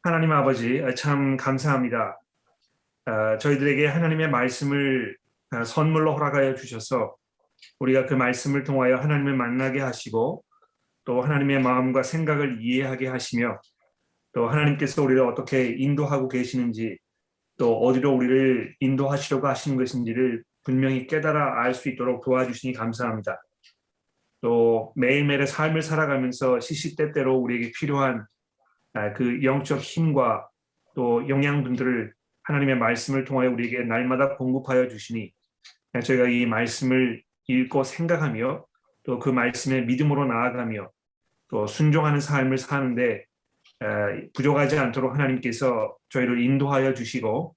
하나님 아버지, 참 감사합니다. 저희들에게 하나님의 말씀을 선물로 허락하여 주셔서 우리가 그 말씀을 통하여 하나님을 만나게 하시고 또 하나님의 마음과 생각을 이해하게 하시며 또 하나님께서 우리를 어떻게 인도하고 계시는지 또 어디로 우리를 인도하시려고 하시는 것인지를 분명히 깨달아 알 수 있도록 도와주시니 감사합니다. 또 매일매일의 삶을 살아가면서 시시때때로 우리에게 필요한 그 영적 힘과 또 영양분들을 하나님의 말씀을 통하여 우리에게 날마다 공급하여 주시니 저희가 이 말씀을 읽고 생각하며 또 그 말씀에 믿음으로 나아가며 또 순종하는 삶을 사는데 부족하지 않도록 하나님께서 저희를 인도하여 주시고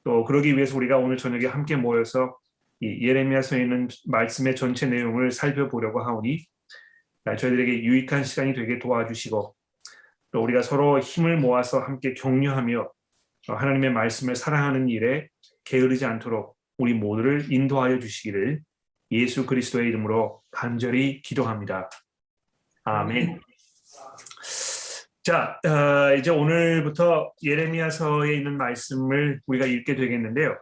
또 그러기 위해서 우리가 오늘 저녁에 함께 모여서 이 예레미야서에 있는 말씀의 전체 내용을 살펴보려고 하오니 저희들에게 유익한 시간이 되게 도와주시고 또 우리가 서로 힘을 모아서 함께 격려하며 하나님의 말씀을 사랑하는 일에 게으르지 않도록 우리 모두를 인도하여 주시기를 예수 그리스도의 이름으로 간절히 기도합니다. 아멘. 자, 이제 오늘부터 예레미야서에 있는 말씀을 우리가 읽게 되겠는데요.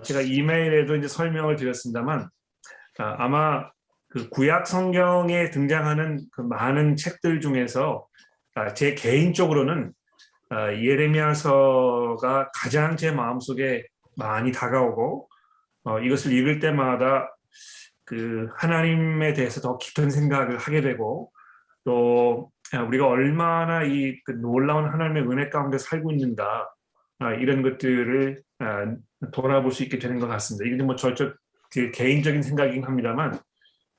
제가 이메일에도 이제 설명을 드렸습니다만 아마 그 구약 성경에 등장하는 그 많은 책들 중에서 제 개인적으로는 예레미야서가 가장 제 마음속에 많이 다가오고 이것을 읽을 때마다 그 하나님에 대해서 더 깊은 생각을 하게 되고 또 우리가 얼마나 이 그 놀라운 하나님의 은혜 가운데 살고 있는가 이런 것들을 돌아볼 수 있게 되는 것 같습니다. 이게 뭐 저쪽 그 개인적인 생각이긴 합니다만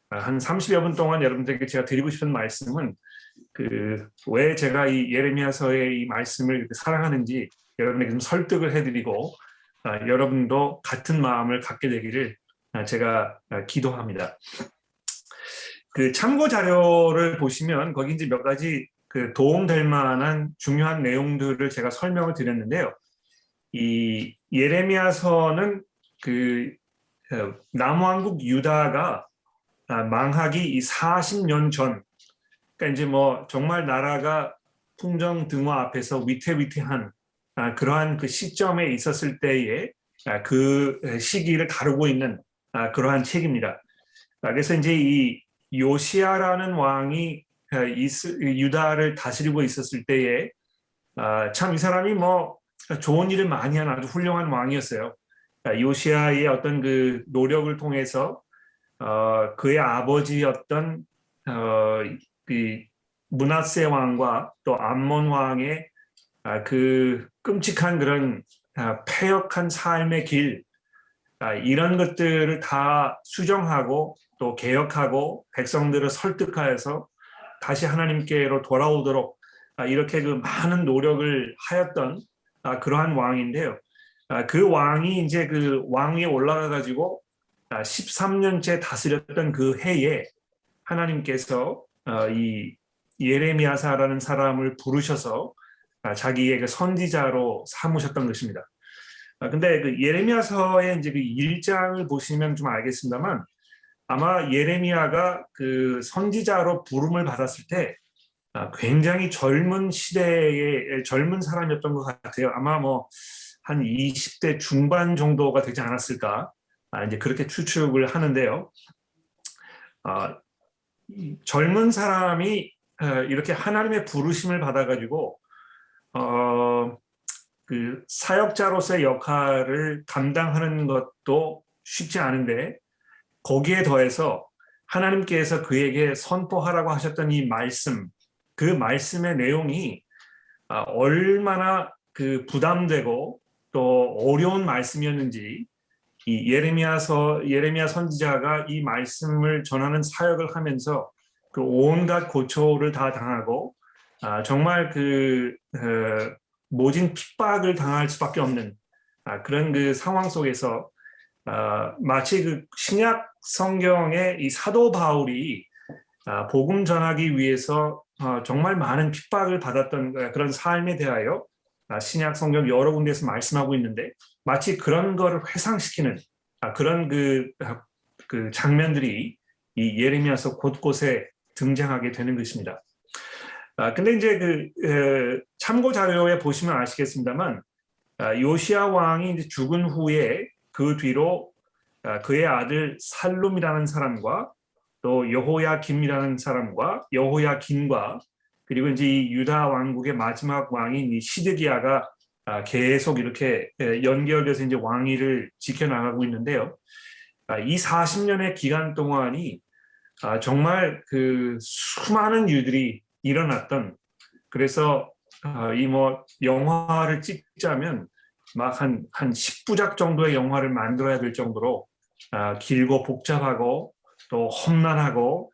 한 30여 분 동안 여러분들에게 제가 드리고 싶은 말씀은 그 왜 제가 이 예레미야서의 이 말씀을 사랑하는지 여러분에게 좀 설득을 해드리고 여러분도 같은 마음을 갖게 되기를 제가 기도합니다. 그 참고 자료를 보시면 거기 이제 몇 가지 그 도움될 만한 중요한 내용들을 제가 설명을 드렸는데요. 이 예레미야서는 그 남왕국 유다가 망하기 이 40년 전, 그러니까 이제 뭐 정말 나라가 풍정등화 앞에서 위태위태한 그러한 그 시점에 있었을 때에 그 시기를 다루고 있는 그러한 책입니다. 그래서 이제 이 요시야라는 왕이 유다를 다스리고 있었을 때에 참 이 사람이 뭐 좋은 일을 많이 한 아주 훌륭한 왕이었어요. 요시야의 어떤 그 노력을 통해서 그의 아버지였던 그 므낫세 왕과 또 암몬 왕의 그 끔찍한 그런 패역한 삶의 길 이런 것들을 다 수정하고 또 개혁하고 백성들을 설득하여서 다시 하나님께로 돌아오도록 이렇게 그 많은 노력을 하였던 그러한 왕인데요. 그 왕이 이제 그 왕위에 올라가 가지고 13년째 다스렸던 그 해에 하나님께서 이 예레미야사라는 사람을 부르셔서 자기의 그 선지자로 삼으셨던 것입니다. 근데 그 예레미야서의 이제 그 1장을 보시면 좀 알겠습니다만 아마 예레미야가 그 선지자로 부름을 받았을 때 굉장히 젊은 시대의 젊은 사람이었던 것 같아요. 아마 뭐 한 20대 중반 정도가 되지 않았을까 이제 그렇게 추측을 하는데요. 젊은 사람이 이렇게 하나님의 부르심을 받아가지고 그 사역자로서의 역할을 감당하는 것도 쉽지 않은데 거기에 더해서 하나님께서 그에게 선포하라고 하셨던 이 말씀, 그 말씀의 내용이 얼마나 그 부담되고 또 어려운 말씀이었는지 이 예레미야 선지자가 이 말씀을 전하는 사역을 하면서 그 온갖 고초를 다 당하고 정말 그 모진 핍박을 당할 수밖에 없는 그런 그 상황 속에서 마치 그 신약 성경의 이 사도 바울이 복음 전하기 위해서 정말 많은 핍박을 받았던 그런 삶에 대하여 신약 성경 여러 군데에서 말씀하고 있는데 마치 그런 거를 회상시키는 그런 그 장면들이 이 예레미야서 곳곳에 등장하게 되는 것입니다. 근데 이제 참고 자료에 보시면 아시겠습니다만, 요시야 왕이 이제 죽은 후에 그 뒤로 그의 아들 살룸이라는 사람과 또 여호야김이라는 사람과 여호야긴과 그리고 이제 이 유다 왕국의 마지막 왕인 이 시드기야가 계속 이렇게 연결돼서 이제 왕위를 지켜나가고 있는데요. 이 40년의 기간 동안이 정말 그 수많은 일들이 일어났던, 그래서 이 뭐 영화를 찍자면 막 한 10부작 정도의 영화를 만들어야 될 정도로 길고 복잡하고 또 험난하고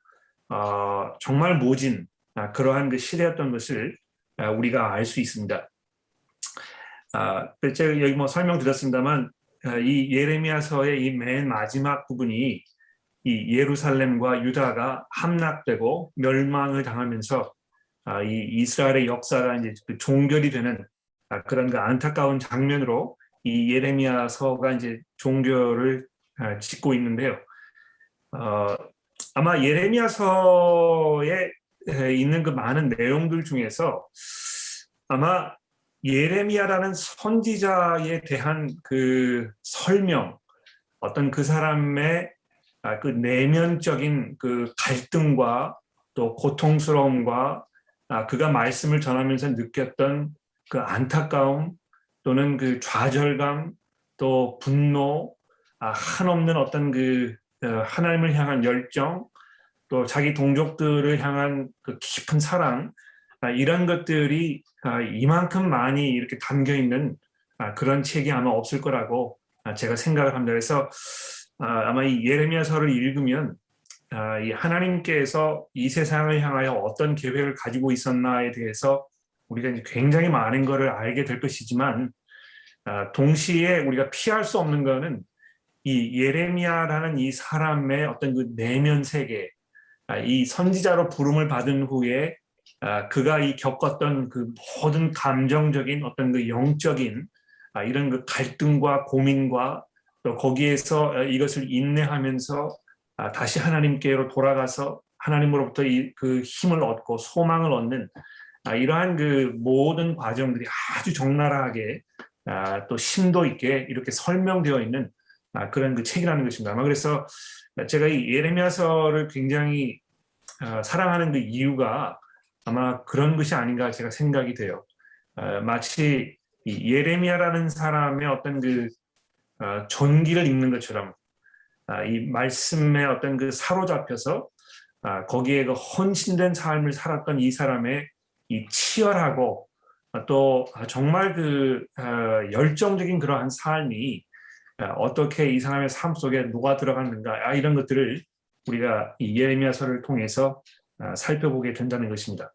정말 모진 그러한 그 시대였던 것을 우리가 알 수 있습니다. 제가 여기 뭐 설명드렸습니다만 이 예레미야서의 이 맨 마지막 부분이 이 예루살렘과 유다가 함락되고 멸망을 당하면서 이 이스라엘의 역사가 이제 그 종결이 되는 그런 그 안타까운 장면으로 이 예레미야서가 이제 종결을 짓고 있는데요. 아마 예레미야서에 있는 그 많은 내용들 중에서 아마 예레미야라는 선지자에 대한 그 설명, 어떤 그 사람의 그 내면적인 그 갈등과 또 고통스러움과 그가 말씀을 전하면서 느꼈던 그 안타까움 또는 그 좌절감 또 분노, 한없는 어떤 그 하나님을 향한 열정 또 자기 동족들을 향한 그 깊은 사랑, 이런 것들이 이만큼 많이 이렇게 담겨 있는 그런 책이 아마 없을 거라고 제가 생각을 합니다. 그래서 아마 이 예레미야서를 읽으면 이 하나님께서 이 세상을 향하여 어떤 계획을 가지고 있었나에 대해서 우리가 이제 굉장히 많은 것을 알게 될 것이지만 동시에 우리가 피할 수 없는 것은 이 예레미야라는 이 사람의 어떤 그 내면 세계, 이 선지자로 부름을 받은 후에 그가 이 겪었던 그 모든 감정적인 어떤 그 영적인 이런 그 갈등과 고민과 또 거기에서 이것을 인내하면서 다시 하나님께로 돌아가서 하나님으로부터 그 힘을 얻고 소망을 얻는 이러한 그 모든 과정들이 아주 적나라하게 또 심도 있게 이렇게 설명되어 있는 그런 그 책이라는 것입니다. 아마 그래서 제가 이 예레미야서를 굉장히 사랑하는 그 이유가 아마 그런 것이 아닌가 제가 생각이 돼요. 마치 이 예레미야라는 사람의 어떤 그 전기를 읽는 것처럼 이 말씀에 어떤 그 사로잡혀서 거기에 그 헌신된 삶을 살았던 이 사람의 이 치열하고 또 정말 그 열정적인 그러한 삶이 어떻게 이 사람의 삶 속에 녹아 들어갔는가 이런 것들을 우리가 이 예레미야서를 통해서 살펴보게 된다는 것입니다.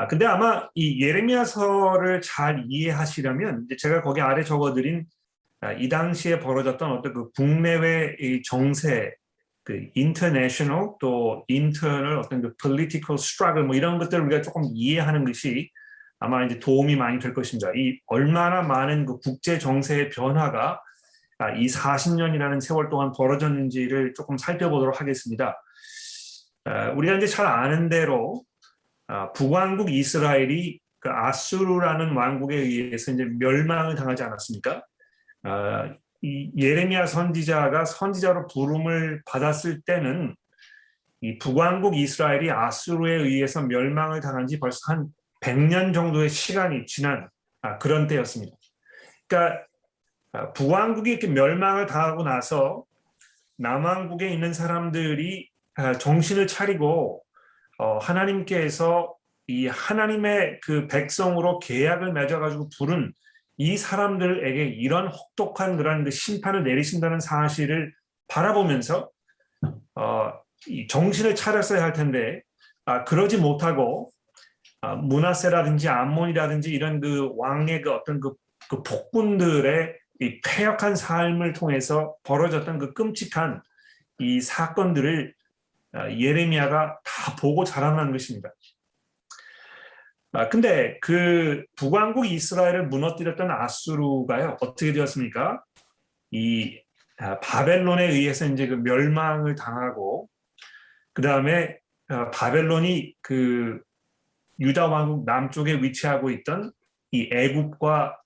근데 아마 이 예레미야서를 잘 이해하시려면 제가 거기 아래 적어드린 이 당시에 벌어졌던 어떤 그 국내외 이 정세, 그 international 또 internal 어떤 그 political struggle 뭐 이런 것들을 우리가 조금 이해하는 것이 아마 이제 도움이 많이 될 것입니다. 이 얼마나 많은 그 국제 정세의 변화가 이 40년이라는 세월 동안 벌어졌는지를 조금 살펴보도록 하겠습니다. 우리가 이제 잘 아는 대로 북왕국 이스라엘이 그 아수르라는 왕국에 의해서 이제 멸망을 당하지 않았습니까? 이 예레미야 선지자가 선지자로 부름을 받았을 때는 이 북왕국 이스라엘이 아수르에 의해서 멸망을 당한 지 벌써 한 100년 정도의 시간이 지난 그런 때였습니다. 그러니까 북왕국이 이렇게 멸망을 당하고 나서 남왕국에 있는 사람들이 정신을 차리고 하나님께서 이 하나님의 그 백성으로 계약을 맺어가지고 부른 이 사람들에게 이런 혹독한 그런 심판을 내리신다는 사실을 바라보면서 이 정신을 차렸어야 할 텐데 그러지 못하고 므낫세라든지 암몬이라든지 이런 그 왕의 그 어떤 그 폭군들의 이 패역한 삶을 통해서 벌어졌던 그 끔찍한 이 사건들을 예레미야가 다 보고 자라난 것입니다. 근데 그 북왕국 이스라엘을 무너뜨렸던 아수르가요 어떻게 되었습니까? 이 바벨론에 의해서 이제 그 멸망을 당하고 그 다음에 바벨론이 그 유다 왕국 남쪽에 위치하고 있던 이 애굽과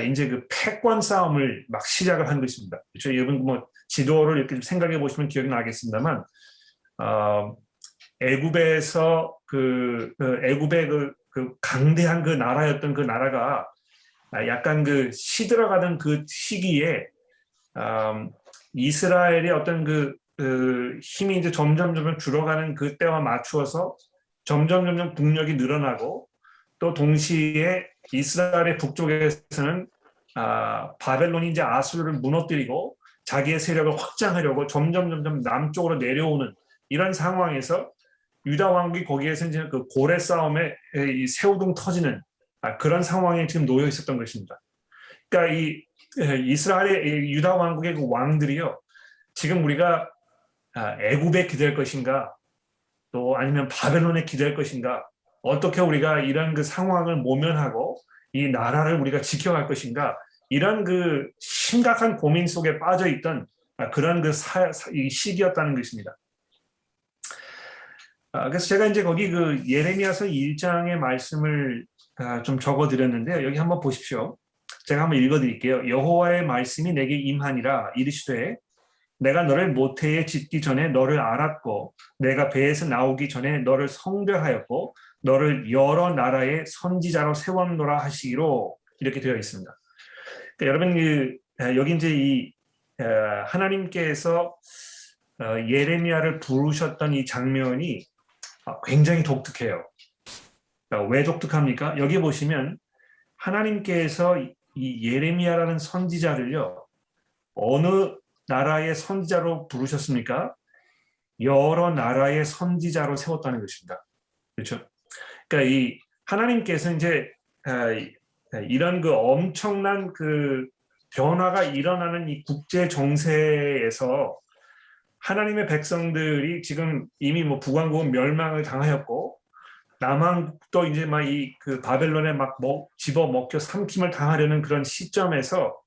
이제 그 패권 싸움을 막 시작을 한 것입니다. 그렇죠? 여러분 뭐 지도를 이렇게 좀 생각해 보시면 기억이 나겠습니다만, 애굽에서 애굽의 그 강대한 그 나라였던 그 나라가 약간 그 시들어가던 그 시기에 이스라엘의 어떤 그 힘이 이제 점점 줄어가는 그 때와 맞추어서 점점 국력이 늘어나고, 또 동시에 이스라엘의 북쪽에서는 바벨론이 이제 아수르를 무너뜨리고 자기의 세력을 확장하려고 점점 남쪽으로 내려오는 이런 상황에서 유다 왕국이 거기에서 이제 그 고래 싸움에 이 새우등 터지는 그런 상황에 지금 놓여 있었던 것입니다. 그러니까 이 이스라엘의 유다 왕국의 그 왕들이요, 지금 우리가 애굽에 기댈 것인가, 또 아니면 바벨론에 기댈 것인가, 어떻게 우리가 이런 그 상황을 모면하고 이 나라를 우리가 지켜갈 것인가, 이런 그 심각한 고민 속에 빠져 있던 그런 그 시기였다는 것입니다. 그래서 제가 이제 거기 그 예레미야서 1장의 말씀을 좀 적어드렸는데요. 여기 한번 보십시오. 제가 한번 읽어드릴게요. 여호와의 말씀이 내게 임하니라. 이르시되 내가 너를 모태에 짓기 전에 너를 알았고, 내가 배에서 나오기 전에 너를 성별하였고, 너를 여러 나라의 선지자로 세웠노라 하시기로, 이렇게 되어 있습니다. 그러니까 여러분 여기 이제 이 하나님께서 예레미야를 부르셨던 이 장면이 굉장히 독특해요. 왜 독특합니까? 여기 보시면 하나님께서 이 예레미야라는 선지자를요, 어느 나라의 선지자로 부르셨습니까? 여러 나라의 선지자로 세웠다는 것입니다. 그렇죠? 그러니까 이 하나님께서 이제 이런 그 엄청난 그 변화가 일어나는 이 국제 정세에서 하나님의 백성들이 지금 이미 뭐 북왕국은 멸망을 당하였고, 남왕국도 이제 막 이 그 바벨론에 막 집어 먹혀 삼킴을 당하려는 그런 시점에서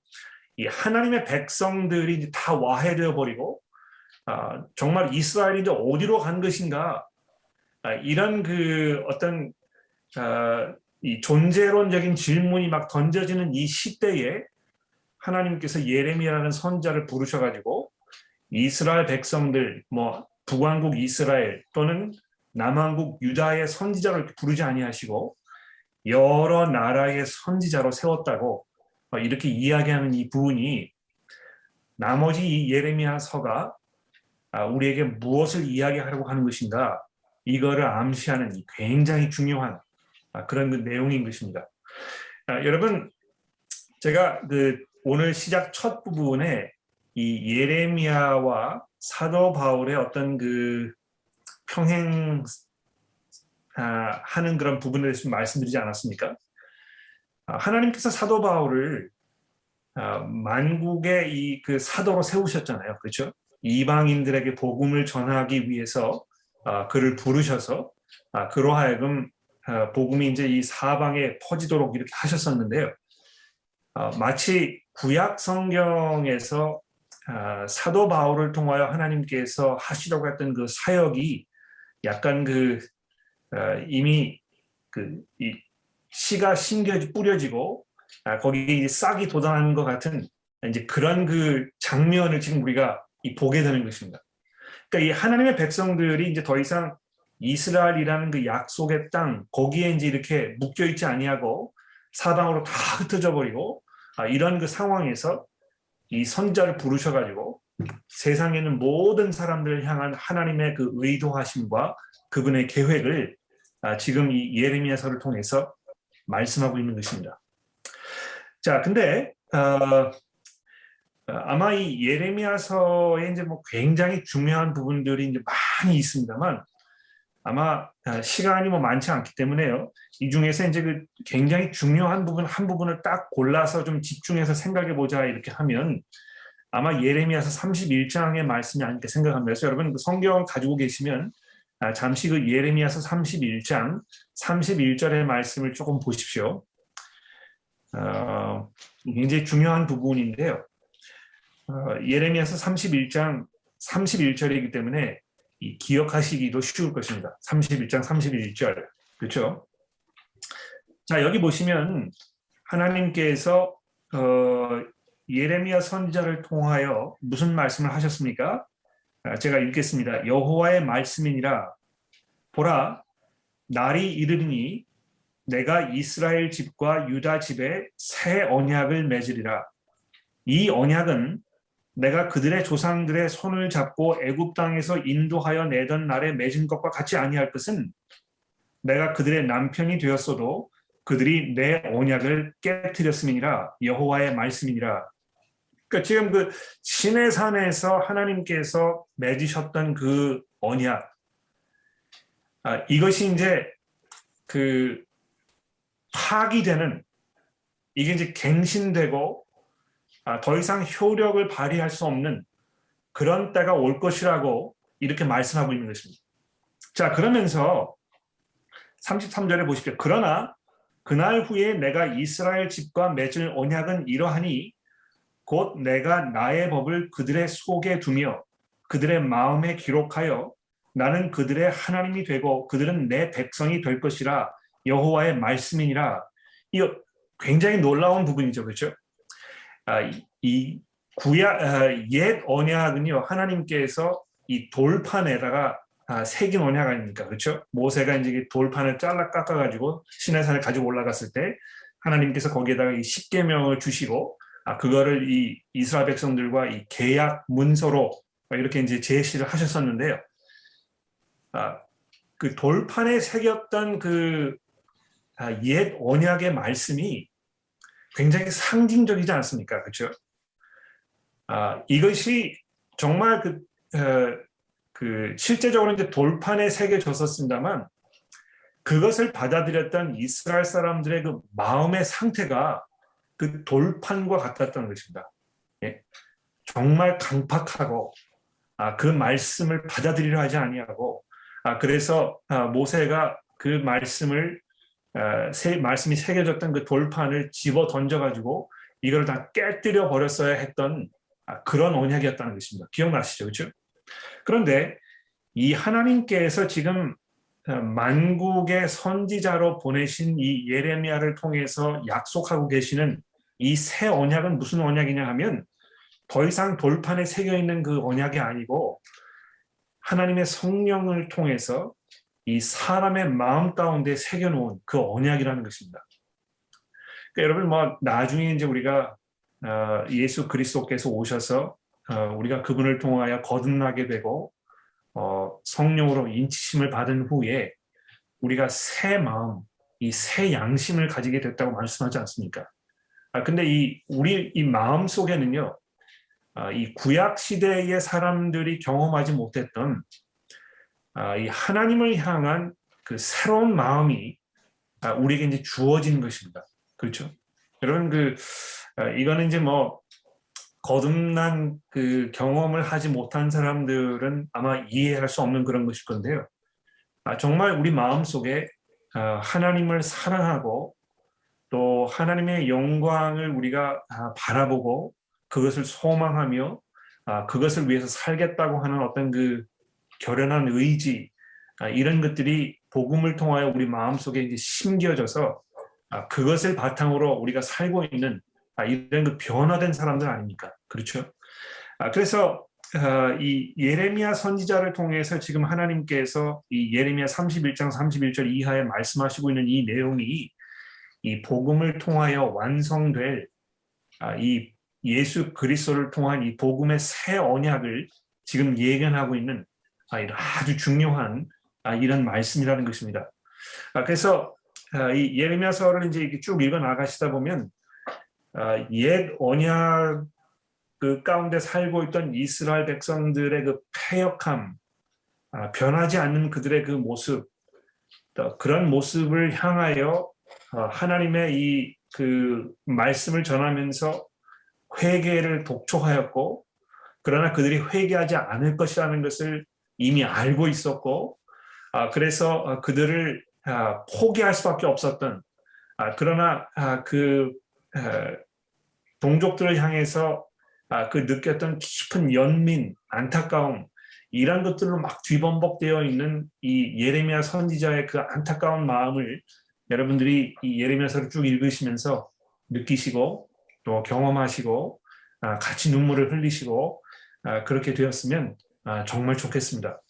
이 하나님의 백성들이 이제 다 와해되어 버리고, 정말 이스라엘이 이제 어디로 간 것인가, 이런 그 어떤 이 존재론적인 질문이 막 던져지는 이 시대에 하나님께서 예레미야라는 선지자를 부르셔가지고 이스라엘 백성들, 뭐 북왕국 이스라엘 또는 남왕국 유다의 선지자로 이렇게 부르지 아니하시고 여러 나라의 선지자로 세웠다고 이렇게 이야기하는 이 부분이, 나머지 이 예레미야서가 우리에게 무엇을 이야기하려고 하는 것인가, 이거를 암시하는 굉장히 중요한 그런 그 내용인 것입니다. 여러분, 제가 오늘 시작 첫 부분에 이 예레미야와 사도 바울의 어떤 그 평행 하는 그런 부분에 대해서 말씀드리지 않았습니까? 하나님께서 사도 바울을 만국의 이 그 사도로 세우셨잖아요. 그렇죠? 이방인들에게 복음을 전하기 위해서 그를 부르셔서 그로 하여금 복음이 이제 이 사방에 퍼지도록 이렇게 하셨었는데요. 마치 구약 성경에서 사도 바울을 통하여 하나님께서 하시려고 했던 그 사역이 약간 이미 이 씨가 뿌려지고 거기 싹이 돋아나는 것 같은 이제 그런 그 장면을 지금 우리가 보게 되는 것입니다. 그러니까 이 하나님의 백성들이 이제 더 이상 이스라엘이라는 그 약속의 땅, 거기에 이제 이렇게 묶여 있지 아니하고 사방으로 다 흩어져 버리고 이런 그 상황에서 이 선지자를 부르셔가지고 세상에는 모든 사람들을 향한 하나님의 그 의도하심과 그분의 계획을 지금 이 예레미야서를 통해서 말씀하고 있는 것입니다. 자, 근데 아마 이 예레미야서에 이제 뭐 굉장히 중요한 부분들이 이제 많이 있습니다만, 아마 시간이 뭐 많지 않기 때문에요. 이 중에서 이제 그 굉장히 중요한 부분 한 부분을 딱 골라서 좀 집중해서 생각해 보자 이렇게 하면 아마 예레미야서 31장의 말씀이 아닐까 생각합니다. 그래서 여러분 그 성경 가지고 계시면 잠시 그 예레미야서 31장 31절의 말씀을 조금 보십시오. 굉장히 중요한 부분인데요. 예레미야서 31장 31절이기 때문에 기억하시기도 쉬울 것입니다. 31장 31절. 그렇죠? 자, 여기 보시면 하나님께서 예레미야 선지자를 통하여 무슨 말씀을 하셨습니까? 제가 읽겠습니다. 여호와의 말씀이니라. 보라, 날이 이르리니 내가 이스라엘 집과 유다 집에 새 언약을 맺으리라. 이 언약은 내가 그들의 조상들의 손을 잡고 애굽 땅에서 인도하여 내던 날에 맺은 것과 같이 아니할 것은 내가 그들의 남편이 되었어도 그들이 내 언약을 깨뜨렸음이니라. 여호와의 말씀이니라. 그러니까 지금 그 시내산에서 하나님께서 맺으셨던 그 언약, 이것이 이제 그 파기되는, 이게 이제 갱신되고 더 이상 효력을 발휘할 수 없는 그런 때가 올 것이라고 이렇게 말씀하고 있는 것입니다. 자, 그러면서 33절에 보십시오. 그러나 그날 후에 내가 이스라엘 집과 맺을 언약은 이러하니 곧 내가 나의 법을 그들의 속에 두며 그들의 마음에 기록하여 나는 그들의 하나님이 되고 그들은 내 백성이 될 것이라. 여호와의 말씀이니라. 이거 굉장히 놀라운 부분이죠, 그렇죠? 이 옛 언약은요, 하나님께서 이 돌판에다가 새긴 언약 아닙니까, 그렇죠? 모세가 이제 돌판을 잘라 깎아가지고 시내산에 가지고 올라갔을 때 하나님께서 거기에다가 이 십계명을 주시고 그거를 이 이스라엘 백성들과 이 계약 문서로 이렇게 이제 제시를 하셨었는데요. 그 돌판에 새겼던 그 옛 언약의 말씀이 굉장히 상징적이지 않습니까? 그렇죠? 이것이 정말 그 실제적으로 이제 돌판에 새겨졌었습니다만 그것을 받아들였던 이스라엘 사람들의 그 마음의 상태가 그 돌판과 같았던 것입니다. 예? 정말 강팍하고 그 말씀을 받아들이려 하지 아니하고 그래서 모세가 그 말씀이 새겨졌던 그 돌판을 집어 던져가지고 이걸 다 깨뜨려 버렸어야 했던 그런 언약이었다는 것입니다. 기억나시죠? 그렇죠? 그런데 이 하나님께서 지금 만국의 선지자로 보내신 이 예레미야를 통해서 약속하고 계시는 이 새 언약은 무슨 언약이냐 하면 더 이상 돌판에 새겨 있는 그 언약이 아니고 하나님의 성령을 통해서 이 사람의 마음 가운데 새겨놓은 그 언약이라는 것입니다. 그러니까 여러분, 뭐 나중에 이제 우리가 예수 그리스도께서 오셔서 우리가 그분을 통하여 거듭나게 되고 성령으로 인치심을 받은 후에 우리가 새 마음, 이 새 양심을 가지게 됐다고 말씀하지 않습니까? 근데 우리 이 마음 속에는요, 이 구약 시대의 사람들이 경험하지 못했던 이 하나님을 향한 그 새로운 마음이 우리에게 이제 주어진 것입니다. 그렇죠? 여러분, 이거는 이제 뭐 거듭난 그 경험을 하지 못한 사람들은 아마 이해할 수 없는 그런 것일 건데요. 정말 우리 마음 속에 하나님을 사랑하고 또 하나님의 영광을 우리가 바라보고 그것을 소망하며 그것을 위해서 살겠다고 하는 어떤 그 결연한 의지, 이런 것들이 복음을 통하여 우리 마음속에 이제 심겨져서 그것을 바탕으로 우리가 살고 있는 이런 그 변화된 사람들 아닙니까? 그렇죠? 그래서 이 예레미야 선지자를 통해서 지금 하나님께서 이 예레미야 31장 31절 이하에 말씀하시고 있는 이 내용이 이 복음을 통하여 완성될 이 예수 그리스도를 통한 이 복음의 새 언약을 지금 예견하고 있는 아주 중요한 이런 말씀이라는 것입니다. 그래서 이 예레미야서를 이제 쭉 읽어 나가시다 보면 옛 언약 그 가운데 살고 있던 이스라엘 백성들의 그 패역함, 변하지 않는 그들의 그 모습, 그런 모습을 향하여 하나님의 이 그 말씀을 전하면서 회개를 독촉하였고, 그러나 그들이 회개하지 않을 것이라는 것을 이미 알고 있었고, 그래서 그들을 포기할 수밖에 없었던, 그러나 그 동족들을 향해서 그 느꼈던 깊은 연민, 안타까움, 이런 것들로 막 뒤범벅되어 있는 이 예레미야 선지자의 그 안타까운 마음을 여러분들이 이 예레미야서를 쭉 읽으시면서 느끼시고 또 경험하시고 같이 눈물을 흘리시고 그렇게 되었으면 정말 좋겠습니다.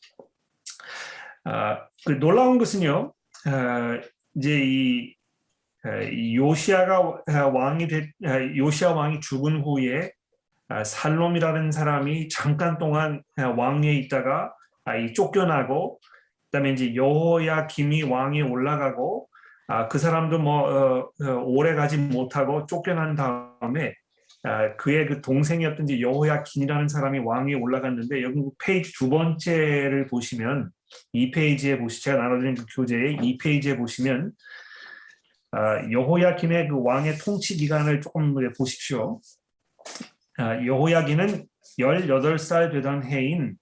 그 놀라운 것은요, 이제 이 요시야 왕이 죽은 후에 살롬이라는 사람이 잠깐 동안 왕위에 있다가 쫓겨나고, 그다음에 이제 여호야김이 왕위에 올라가고, 그 사람도 오래 가지 못하고 쫓겨난 다음에 그의 그 동생이었던 이제 여호야긴이라는 사람이 왕위에 올라갔는데, 여기 페이지 두 번째를 보시면, 이 페이지에 제가 나눠드린 그 교재의 이 페이지에 보시면 여호야김의 그 왕의 통치 기간을 조금 보십시오. 여호야긴은 18살 되던 해인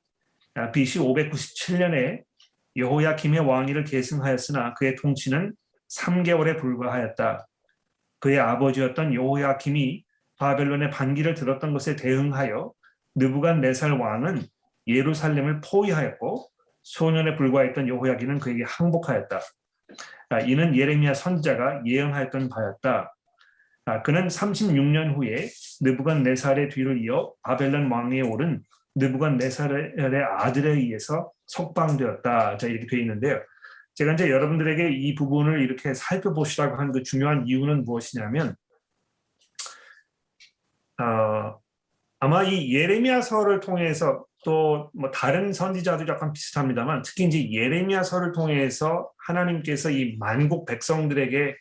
BC 597년에 여호야김의 왕위를 계승하였으나 그의 통치는 3개월에 불과하였다. 그의 아버지였던 여호야김이 바벨론의 반기를 들었던 것에 대응하여 느부갓네살 왕은 예루살렘을 포위하였고, 소년에 불과했던 여호야긴은 그에게 항복하였다. 이는 예레미야 선지자가 예언하였던 바였다. 그는 36년 후에 느부갓네살의 뒤를 이어 바벨론 왕위에 오른 느부갓네살의 아들에 의해서 석방되었다. 자, 이렇게 되어 있는데요. 제가 이제 여러분들에게 이 부분을 이렇게 살펴보시라고 한 그 중요한 이유는 무엇이냐면, 아마 이 예레미야서를 통해서 또 다른 선지자도 약간 비슷합니다만, 특히 이제 예레미야서를 통해서 하나님께서 이 만국 백성들에게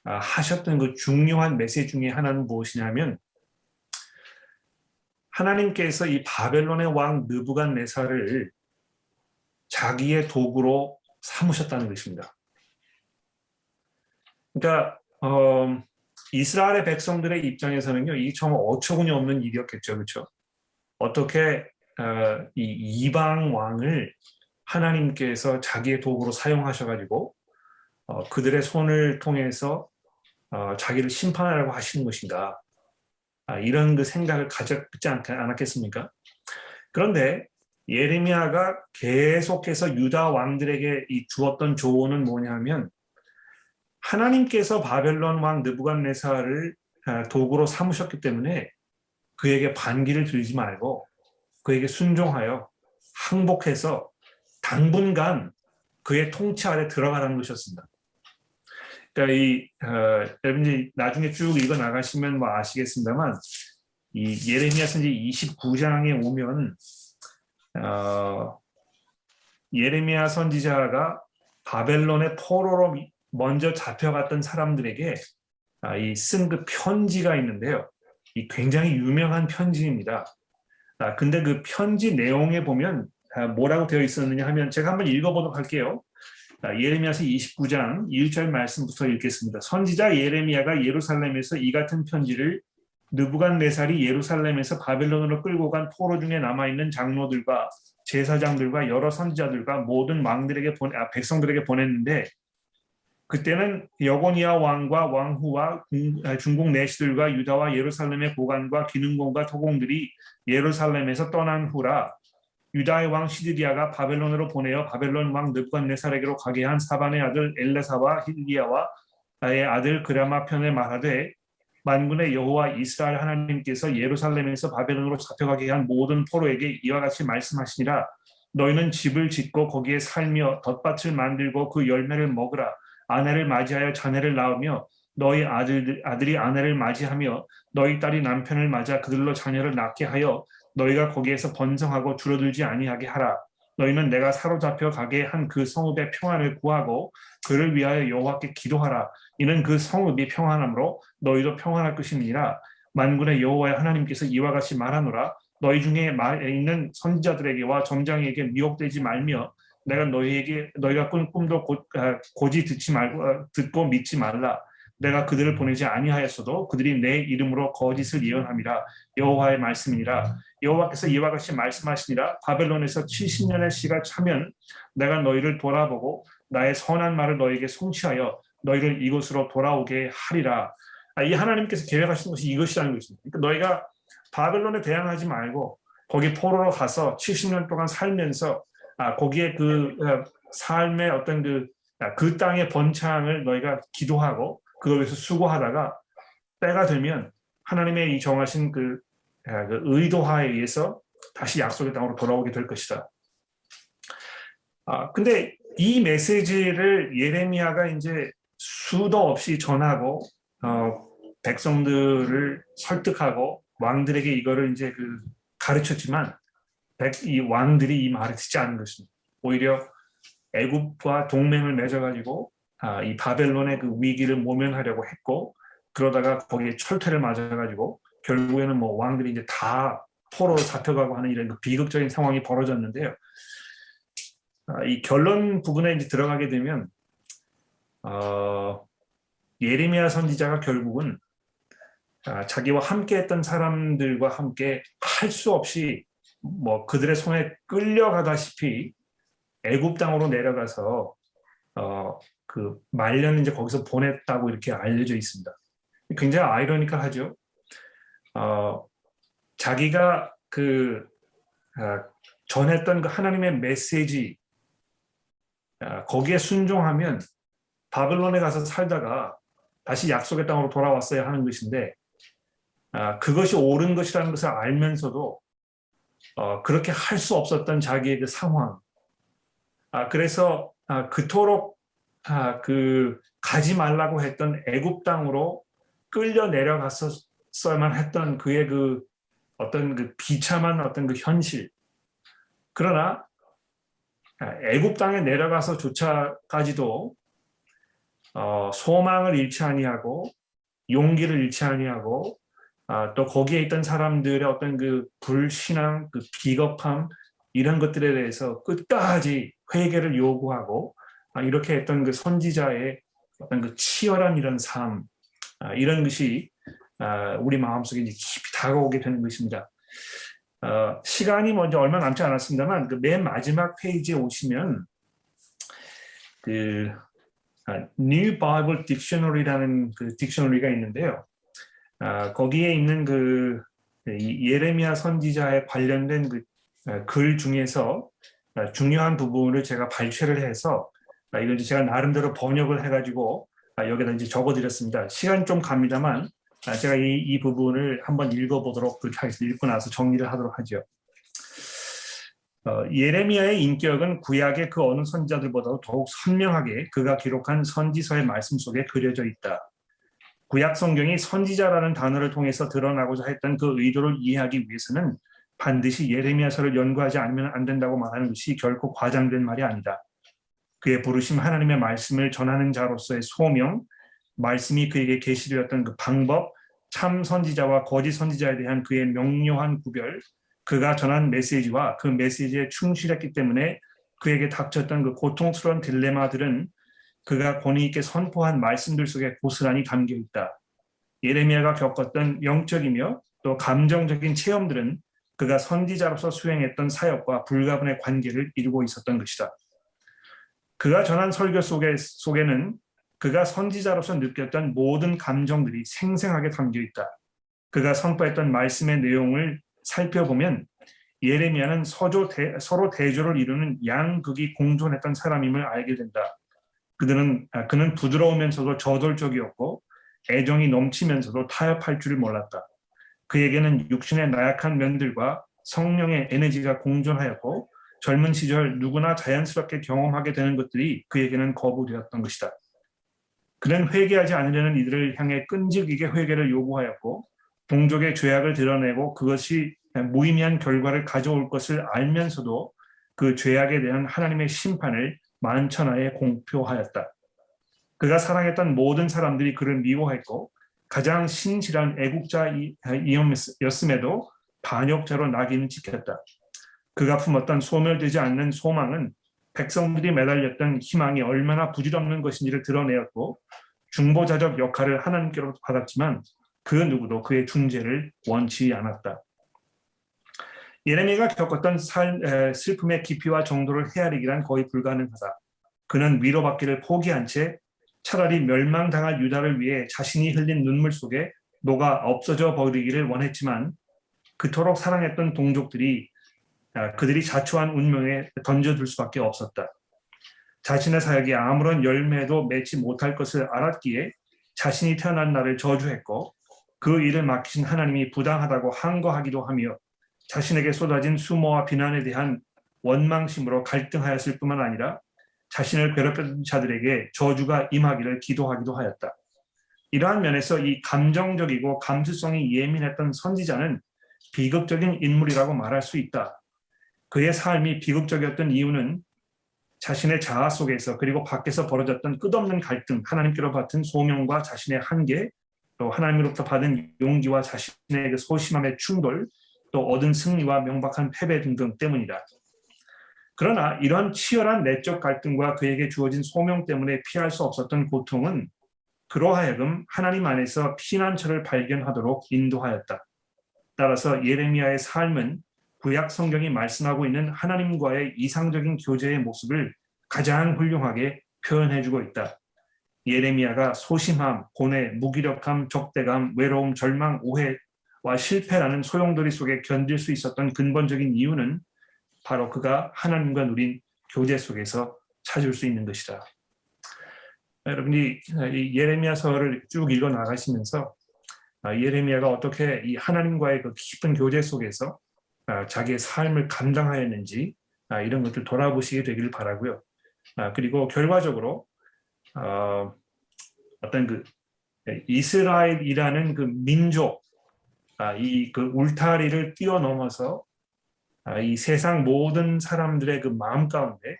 하셨던 그 중요한 메시지 중에 하나는 무엇이냐면, 하나님께서 이 바벨론의 왕 느부갓네살을 자기의 도구로 삼으셨다는 것입니다. 그러니까 이스라엘의 백성들의 입장에서는요, 이게 정말 어처구니 없는 일이었겠죠, 그렇죠? 어떻게 이 이방 왕을 하나님께서 자기의 도구로 사용하셔가지고 그들의 손을 통해서 자기를 심판하라고 하시는 것인가? 이런 그 생각을 가졌지 않았겠습니까? 그런데 예레미야가 계속해서 유다 왕들에게 주었던 조언은 뭐냐면, 하나님께서 바벨론 왕 느부갓네살을 도구로 삼으셨기 때문에 그에게 반기를 들지 말고 그에게 순종하여 항복해서 당분간 그의 통치 아래 들어가라는 것이었습니다. 그러니까 여러분들이 나중에 쭉 읽어 나가시면 아시겠습니다만, 이 예레미야 선지 29장에 오면 예레미야 선지자가 바벨론의 포로로 먼저 잡혀갔던 사람들에게 쓴 그 편지가 있는데요. 이 굉장히 유명한 편지입니다. 근데 그 편지 내용에 보면 뭐라고 되어 있었느냐 하면, 제가 한번 읽어보도록 할게요. 예레미야서 29장 1절 말씀부터 읽겠습니다. 선지자 예레미야가 예루살렘에서 이 같은 편지를 느부갓네살이 예루살렘에서 바벨론으로 끌고 간 포로 중에 남아있는 장로들과 제사장들과 여러 선지자들과 모든 왕들에게 백성들에게 보냈는데, 그때는 여고니아 왕과 왕후와 중국 내시들과 유다와 예루살렘의 고관과 기능공과 토공들이 예루살렘에서 떠난 후라. 유다의 왕 시드기야가 바벨론으로 보내어 바벨론 왕 느부갓네살에게로 가게 한 사반의 아들 엘레사와 hil기야와 의 아들 그라마 편에 말하되, 만군의 여호와 이스라엘 하나님께서 예루살렘에서 바벨론으로 잡혀가게 한 모든 포로에게 이와 같이 말씀하시니라. 너희는 집을 짓고 거기에 살며 덧밭을 만들고 그 열매를 먹으라. 아내를 맞이하여 자녀를 낳으며 너희 아들이 아내를 맞이하며 너희 딸이 남편을 맞아 그들로 자녀를 낳게 하여 너희가 거기에서 번성하고 줄어들지 아니하게 하라. 너희는 내가 사로잡혀 가게 한 그 성읍의 평안을 구하고 그를 위하여 여호와께 기도하라. 이는 그 성읍이 평안함으로 너희도 평안할 것이니라. 만군의 여호와의 하나님께서 이와 같이 말하노라. 너희 중에 있는 선지자들에게와 점장에게 미혹되지 말며 내가 너희가 꾼 꿈도 고지 듣고 믿지 말라. 내가 그들을 보내지 아니하였어도 그들이 내 이름으로 거짓을 예언함이라. 여호와의 말씀이니라. 여호와께서 이와 같이 말씀하시니라. 바벨론에서 70년의 시가 차면 내가 너희를 돌아보고 나의 선한 말을 너희에게 성취하여 너희를 이곳으로 돌아오게 하리라. 이 하나님께서 계획하신 것이 이것이라는 것입니다. 그러니까 너희가 바벨론에 대항하지 말고 거기 포로로 가서 70년 동안 살면서 거기에 그 삶의 어떤 그 그 땅의 번창을 너희가 기도하고 그걸 위해서 수고하다가 때가 되면 하나님의 이 정하신 그 의도하에 의해서 다시 약속의 땅으로 돌아오게 될 것이다. 근데 이 메시지를 예레미야가 이제 수도 없이 전하고 백성들을 설득하고 왕들에게 이거를 이제 가르쳤지만 이 왕들이 이 말을 듣지 않은 것입니다. 오히려 애굽과 동맹을 맺어가지고 이 바벨론의 그 위기를 모면하려고 했고 그러다가 거기에 철퇴를 맞아가지고 결국에는 뭐 왕들이 이제 다 포로로 잡혀가고 하는 이런 비극적인 상황이 벌어졌는데요. 이 결론 부분에 이제 들어가게 되면 예레미야 선지자가 결국은 자기와 함께했던 사람들과 함께 할 수 없이 뭐 그들의 손에 끌려가다시피 애굽 땅으로 내려가서 그 말년 이제 거기서 보냈다고 이렇게 알려져 있습니다. 굉장히 아이러니컬하죠. 자기가 전했던 그 하나님의 메시지 거기에 순종하면 바벨론에 가서 살다가 다시 약속의 땅으로 돌아왔어야 하는 것인데 그것이 옳은 것이라는 것을 알면서도 그렇게 할 수 없었던 자기의 그 상황 그래서 그토록 가지 말라고 했던 애굽 땅으로 끌려 내려갔었어야만 했던 그의 그 어떤 그 비참한 어떤 그 현실 그러나 애굽 땅에 내려가서조차까지도 소망을 잃지 아니하고 용기를 잃지 아니하고 또 거기에 있던 사람들의 어떤 그 불신앙, 그 비겁함 이런 것들에 대해서 끝까지 회개를 요구하고 이렇게 했던 그 선지자의 어떤 그 치열한 이런 삶 이런 것이 우리 마음속에 이제 깊이 다가오게 되는 것입니다. 시간이 먼저 얼마 남지 않았습니다만 그 맨 마지막 페이지에 오시면 그 New Bible Dictionary라는 그 딕셔너리가 있는데요. 거기에 있는 그 예레미야 선지자에 관련된 글 중에서 중요한 부분을 제가 발췌를 해서 이건 제가 나름대로 번역을 해가지고 여기다 이제 적어드렸습니다. 시간 좀 갑니다만 제가 이 부분을 한번 읽어보도록 그렇게 하겠습니다. 읽고 나서 정리를 하도록 하죠. 예레미야의 인격은 구약의 그 어느 선지자들보다도 더욱 선명하게 그가 기록한 선지서의 말씀 속에 그려져 있다. 구약 성경이 선지자라는 단어를 통해서 드러나고자 했던 그 의도를 이해하기 위해서는 반드시 예레미야서를 연구하지 않으면 안 된다고 말하는 것이 결코 과장된 말이 아니다. 그의 부르심 하나님의 말씀을 전하는 자로서의 소명, 말씀이 그에게 계시되었던 그 방법, 참 선지자와 거짓 선지자에 대한 그의 명료한 구별, 그가 전한 메시지와 그 메시지에 충실했기 때문에 그에게 닥쳤던 그 고통스러운 딜레마들은 그가 권위 있게 선포한 말씀들 속에 고스란히 담겨 있다. 예레미야가 겪었던 영적이며 또 감정적인 체험들은 그가 선지자로서 수행했던 사역과 불가분의 관계를 이루고 있었던 것이다. 그가 전한 설교 속에는 그가 선지자로서 느꼈던 모든 감정들이 생생하게 담겨 있다. 그가 선포했던 말씀의 내용을 살펴보면 예레미야는 서로 대조를 이루는 양극이 공존했던 사람임을 알게 된다. 그는 부드러우면서도 저돌적이었고 애정이 넘치면서도 타협할 줄을 몰랐다. 그에게는 육신의 나약한 면들과 성령의 에너지가 공존하였고 젊은 시절 누구나 자연스럽게 경험하게 되는 것들이 그에게는 거부되었던 것이다. 그는 회개하지 않으려는 이들을 향해 끈질기게 회개를 요구하였고 동족의 죄악을 드러내고 그것이 무의미한 결과를 가져올 것을 알면서도 그 죄악에 대한 하나님의 심판을 만천하에 공표하였다. 그가 사랑했던 모든 사람들이 그를 미워했고 가장 신실한 애국자였음에도 반역자로 낙인을 찍혔다. 그가 품었던 소멸되지 않는 소망은 백성들이 매달렸던 희망이 얼마나 부질없는 것인지를 드러내었고 중보자적 역할을 하나님께로부터 받았지만 그 누구도 그의 중재를 원치 않았다. 예레미야가 겪었던 슬픔의 깊이와 정도를 헤아리기란 거의 불가능하다. 그는 위로받기를 포기한 채 차라리 멸망당할 유다를 위해 자신이 흘린 눈물 속에 녹아 없어져 버리기를 원했지만 그토록 사랑했던 동족들이 그들이 자초한 운명에 던져둘 수밖에 없었다. 자신의 사역이 아무런 열매도 맺지 못할 것을 알았기에 자신이 태어난 날을 저주했고 그 일을 맡기신 하나님이 부당하다고 항거하기도 하며 자신에게 쏟아진 수모와 비난에 대한 원망심으로 갈등하였을 뿐만 아니라 자신을 괴롭혔던 자들에게 저주가 임하기를 기도하기도 하였다. 이러한 면에서 이 감정적이고 감수성이 예민했던 선지자는 비극적인 인물이라고 말할 수 있다. 그의 삶이 비극적이었던 이유는 자신의 자아 속에서 그리고 밖에서 벌어졌던 끝없는 갈등, 하나님께로 받은 소명과 자신의 한계, 또 하나님으로부터 받은 용기와 자신의 그 소심함의 충돌, 또 얻은 승리와 명백한 패배 등등 때문이다. 그러나 이런 치열한 내적 갈등과 그에게 주어진 소명 때문에 피할 수 없었던 고통은 그로 하여금 하나님 안에서 피난처를 발견하도록 인도하였다. 따라서 예레미야의 삶은 구약 성경이 말씀하고 있는 하나님과의 이상적인 교제의 모습을 가장 훌륭하게 표현해주고 있다. 예레미야가 소심함, 고뇌, 무기력함, 적대감, 외로움, 절망, 오해와 실패라는 소용돌이 속에 견딜 수 있었던 근본적인 이유는 바로 그가 하나님과 누린 교제 속에서 찾을 수 있는 것이다. 여러분이 이 예레미야서를 쭉 읽어 나가시면서 예레미야가 어떻게 이 하나님과의 그 깊은 교제 속에서 자기의 삶을 감당하였는지 이런 것들 돌아보시게 되기를 바라고요. 그리고 결과적으로 어떤 그 이스라엘이라는 그 민족, 이 그 울타리를 뛰어넘어서 이 세상 모든 사람들의 그 마음 가운데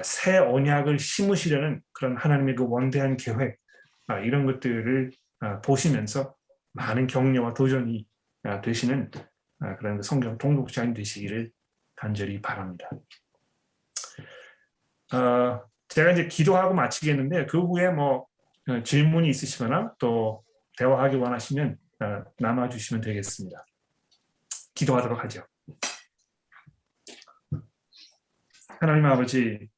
새 언약을 심으시려는 그런 하나님의 그 원대한 계획, 이런 것들을 보시면서 많은 격려와 도전이 되시는 그런 성경 통독자인 되시기를 간절히 바랍니다. 제가 이제 기도하고 마치겠는데 그 후에 뭐 질문이 있으시거나 또 대화하기 원하시면 남아주시면 되겠습니다. 기도하도록 하죠. 하나님 아버지,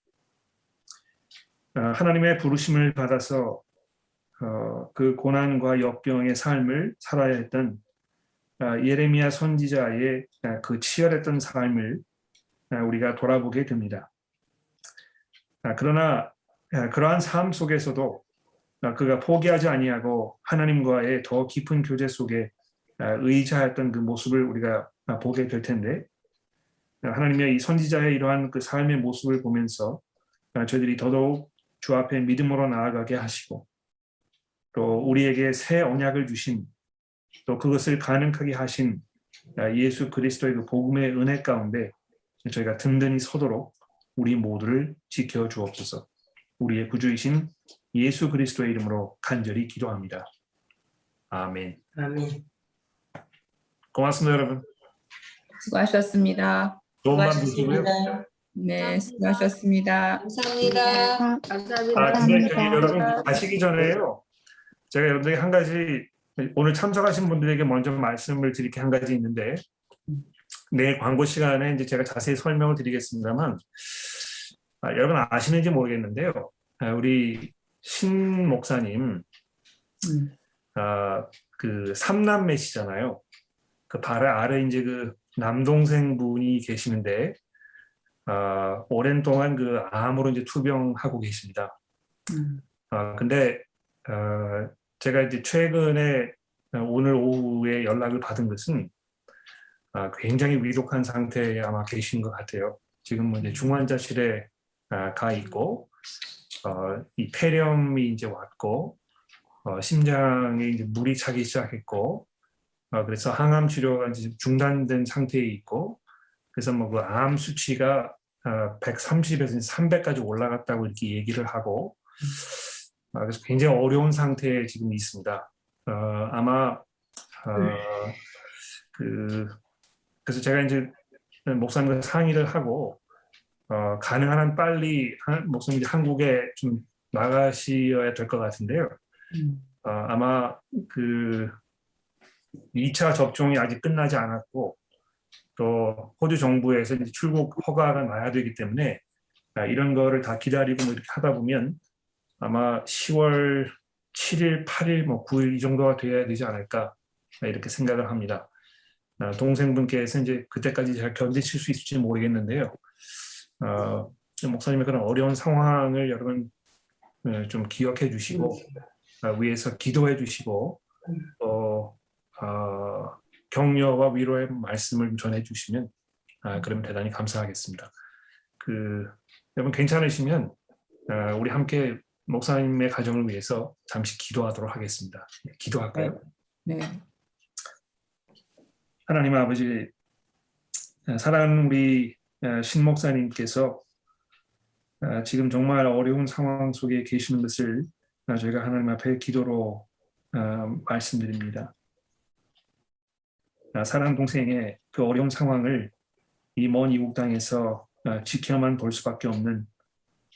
하나님의 부르심을 받아서 그 고난과 역경의 삶을 살아야 했던 예레미야 선지자의 그 치열했던 삶을 우리가 돌아보게 됩니다. 그러나 그러한 삶 속에서도 그가 포기하지 아니하고 하나님과의 더 깊은 교제 속에 의지하였던 그 모습을 우리가 보게 될 텐데, 하나님의 이 선지자의 이러한 그 삶의 모습을 보면서 저희들이 더더욱 주 앞에 믿음으로 나아가게 하시고 또 우리에게 새 언약을 주신 또 그것을 가능하게 하신 예수 그리스도의 그 복음의 은혜 가운데 저희가 든든히 서도록 우리 모두를 지켜 주옵소서. 우리의 구주이신 예수 그리스도의 이름으로 간절히 기도합니다. 아멘. 아멘. 고맙습니다, 여러분. 수고하셨습니다. 좋은 밤 되시고요. 네, 수고하셨습니다. 감사합니다. 감사합니다. 근데 저기 여러분 가시기 전에요. 제가 여러분들에게 한 가지 오늘 참석하신 분들에게 먼저 말씀을 드릴 게 한 가지 있는데 내일 광고 시간에 이제 제가 자세히 설명을 드리겠습니다만 여러분 아시는지 모르겠는데요. 우리 신 목사님 그 삼남매시잖아요. 그 바로 아래 이제 그 남동생 분이 계시는데 오랜 동안 그 암으로 이제 투병하고 계십니다. 근데 제가 이제 최근에 오늘 오후에 연락을 받은 것은 굉장히 위독한 상태에 아마 계신 것 같아요. 지금 이제 중환자실에 가 있고 이 폐렴이 이제 왔고 심장에 이제 물이 차기 시작했고 그래서 항암 치료가 이제 중단된 상태에 있고 그래서 뭐 그 암 수치가 130에서 300까지 올라갔다고 이렇게 얘기를 하고 그래서 굉장히 어려운 상태에 지금 있습니다. 아마 그래서 제가 이제 목사님과 상의를 하고 가능한 한 빨리 목사님 한국에 좀 나가셔야 될 것 같은데요. 아마 그 2차 접종이 아직 끝나지 않았고 또 호주 정부에서 이제 출국 허가가 나야 되기 때문에 이런 거를 다 기다리고 뭐 이렇게 하다 보면 아마 10월 7일, 8일, 뭐 9일 이 정도가 돼야 되지 않을까 이렇게 생각을 합니다. 동생분께서 이제 그때까지 잘 견디실 수 있을지 모르겠는데요. 목사님의 그런 어려운 상황을 여러분 좀 기억해 주시고 위에서 기도해 주시고 또 격려와 위로의 말씀을 전해 주시면 그러면 대단히 감사하겠습니다. 여러분 괜찮으시면 우리 함께 목사님의 가정을 위해서 잠시 기도하도록 하겠습니다. 기도할까요? 네. 하나님 아버지, 사랑하는 우리 신 목사님께서 지금 정말 어려운 상황 속에 계시는 것을 저희가 하나님 앞에 기도로 말씀드립니다. 사랑하는 동생의 그 어려운 상황을 이 먼 이국 땅에서 지켜만 볼 수밖에 없는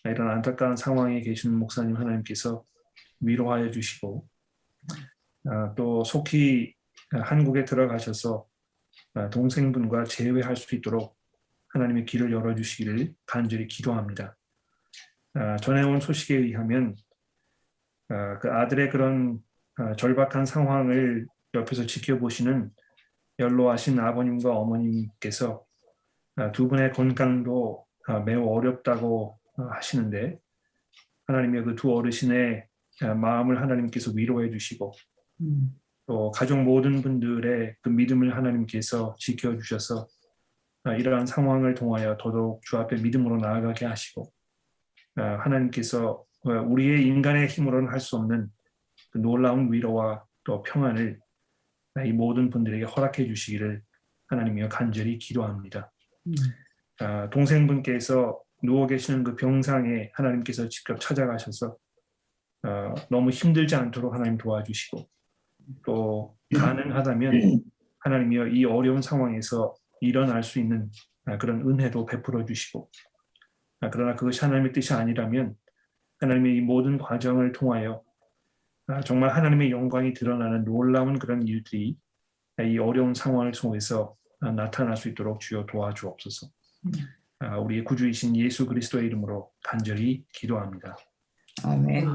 이런 안타까운 상황에 계시는 목사님 하나님께서 위로하여 주시고 또 속히 한국에 들어가셔서 동생분과 재회할 수 있도록 하나님의 길을 열어주시기를 간절히 기도합니다. 전해온 소식에 의하면 그 아들의 그런 절박한 상황을 옆에서 지켜보시는 연로하신 아버님과 어머님께서 두 분의 건강도 매우 어렵다고 하시는데 하나님의 그 두 어르신의 마음을 하나님께서 위로해 주시고 또 가족 모든 분들의 그 믿음을 하나님께서 지켜주셔서 이러한 상황을 통하여 더더욱 주 앞에 믿음으로 나아가게 하시고 하나님께서 우리의 인간의 힘으로는 할 수 없는 그 놀라운 위로와 또 평안을 이 모든 분들에게 허락해 주시기를 하나님이여 간절히 기도합니다. 동생분께서 누워 계시는 그 병상에 하나님께서 직접 찾아가셔서 너무 힘들지 않도록 하나님 도와주시고 또 가능하다면 하나님이여 이 어려운 상황에서 일어날 수 있는 그런 은혜도 베풀어 주시고 그러나 그것이 하나님의 뜻이 아니라면 하나님의 이 모든 과정을 통하여 정말 하나님의 영광이 드러나는 놀라운 그런 일들이 이 어려운 상황을 통해서 나타날 수 있도록 주여 도와주옵소서. 우리의 구주이신 예수 그리스도의 이름으로 간절히 기도합니다. 아멘.